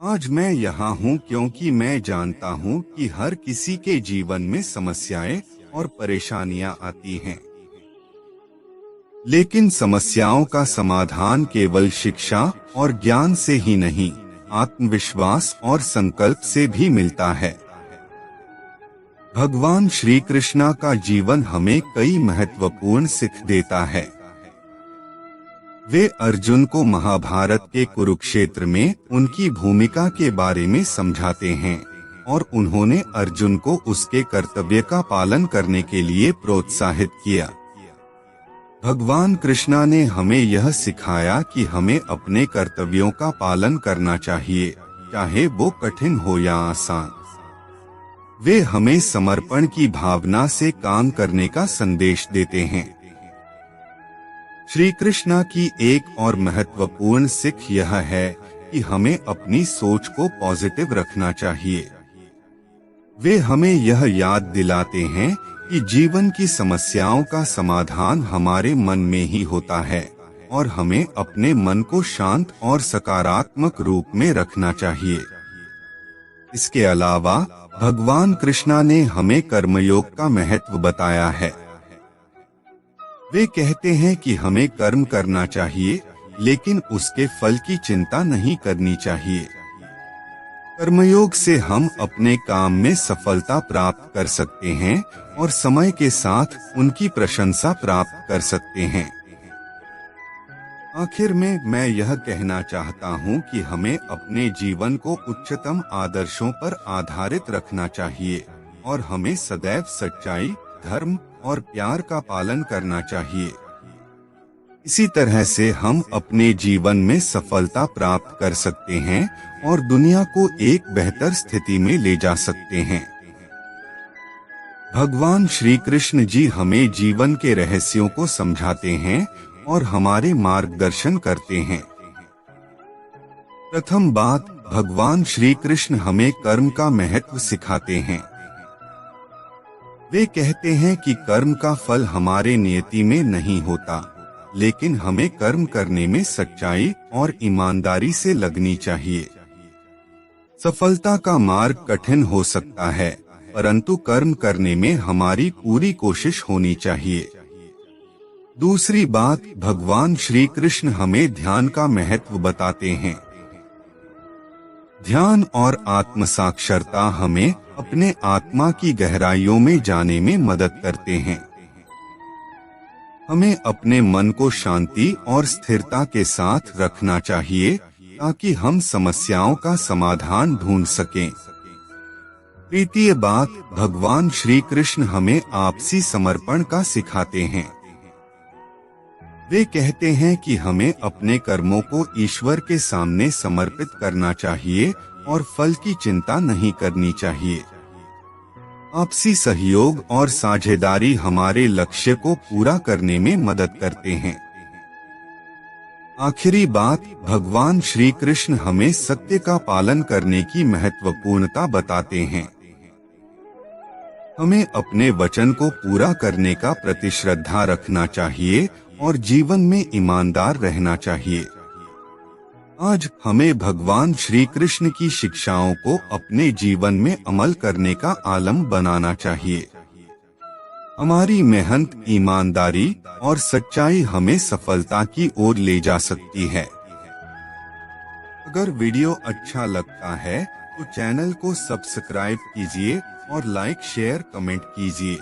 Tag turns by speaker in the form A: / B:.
A: आज मैं यहाँ हूँ क्योंकि मैं जानता हूँ कि हर किसी के जीवन में समस्याएं और परेशानियां आती हैं। लेकिन समस्याओं का समाधान केवल शिक्षा और ज्ञान से ही नहीं, आत्मविश्वास और संकल्प से भी मिलता है। भगवान श्री कृष्ण का जीवन हमें कई महत्वपूर्ण सीख देता है। वे अर्जुन को महाभारत के कुरुक्षेत्र में उनकी भूमिका के बारे में समझाते हैं और उन्होंने अर्जुन को उसके कर्तव्य का पालन करने के लिए प्रोत्साहित किया। भगवान कृष्ण ने हमें यह सिखाया कि हमें अपने कर्तव्यों का पालन करना चाहिए, चाहे वो कठिन हो या आसान। वे हमें समर्पण की भावना से काम करने का संदेश देते हैं। श्री कृष्ण की एक और महत्वपूर्ण सीख यह है कि हमें अपनी सोच को पॉजिटिव रखना चाहिए। वे हमें यह याद दिलाते हैं कि जीवन की समस्याओं का समाधान हमारे मन में ही होता है और हमें अपने मन को शांत और सकारात्मक रूप में रखना चाहिए। इसके अलावा भगवान कृष्ण ने हमें कर्मयोग का महत्व बताया है। वे कहते हैं कि हमें कर्म करना चाहिए, लेकिन उसके फल की चिंता नहीं करनी चाहिए। कर्मयोग से हम अपने काम में सफलता प्राप्त कर सकते हैं और समय के साथ उनकी प्रशंसा प्राप्त कर सकते हैं। आखिर में मैं यह कहना चाहता हूँ कि हमें अपने जीवन को उच्चतम आदर्शों पर आधारित रखना चाहिए और हमें सदैव सच्चाई, धर्म और प्यार का पालन करना चाहिए। इसी तरह से हम अपने जीवन में सफलता प्राप्त कर सकते हैं और दुनिया को एक बेहतर स्थिति में ले जा सकते हैं। भगवान श्री कृष्ण जी हमें जीवन के रहस्यों को समझाते हैं और हमारे मार्गदर्शन करते हैं। प्रथम बात, भगवान श्री कृष्ण हमें कर्म का महत्व सिखाते हैं। वे कहते हैं कि कर्म का फल हमारे नियति में नहीं होता, लेकिन हमें कर्म करने में सच्चाई और ईमानदारी से लगनी चाहिए। सफलता का मार्ग कठिन हो सकता है, परंतु कर्म करने में हमारी पूरी कोशिश होनी चाहिए। दूसरी बात, भगवान श्री कृष्ण हमें ध्यान का महत्व बताते हैं। ध्यान और आत्म साक्षरता हमें अपने आत्मा की गहराइयों में जाने में मदद करते हैं। हमें अपने मन को शांति और स्थिरता के साथ रखना चाहिए ताकि हम समस्याओं का समाधान ढूंढ सकें। तृतीय बात, भगवान श्री कृष्ण हमें आपसी समर्पण का सिखाते हैं। वे कहते हैं कि हमें अपने कर्मों को ईश्वर के सामने समर्पित करना चाहिए और फल की चिंता नहीं करनी चाहिए। आपसी सहयोग और साझेदारी हमारे लक्ष्य को पूरा करने में मदद करते हैं। आखिरी बात, भगवान श्री कृष्ण हमें सत्य का पालन करने की महत्वपूर्णता बताते हैं। हमें अपने वचन को पूरा करने का प्रति श्रद्धा रखना चाहिए और जीवन में ईमानदार रहना चाहिए। आज हमें भगवान श्री कृष्ण की शिक्षाओं को अपने जीवन में अमल करने का आलम बनाना चाहिए। हमारी मेहनत, ईमानदारी और सच्चाई हमें सफलता की ओर ले जा सकती है। अगर वीडियो अच्छा लगता है तो चैनल को सब्सक्राइब कीजिए और लाइक, शेयर, कमेंट कीजिए।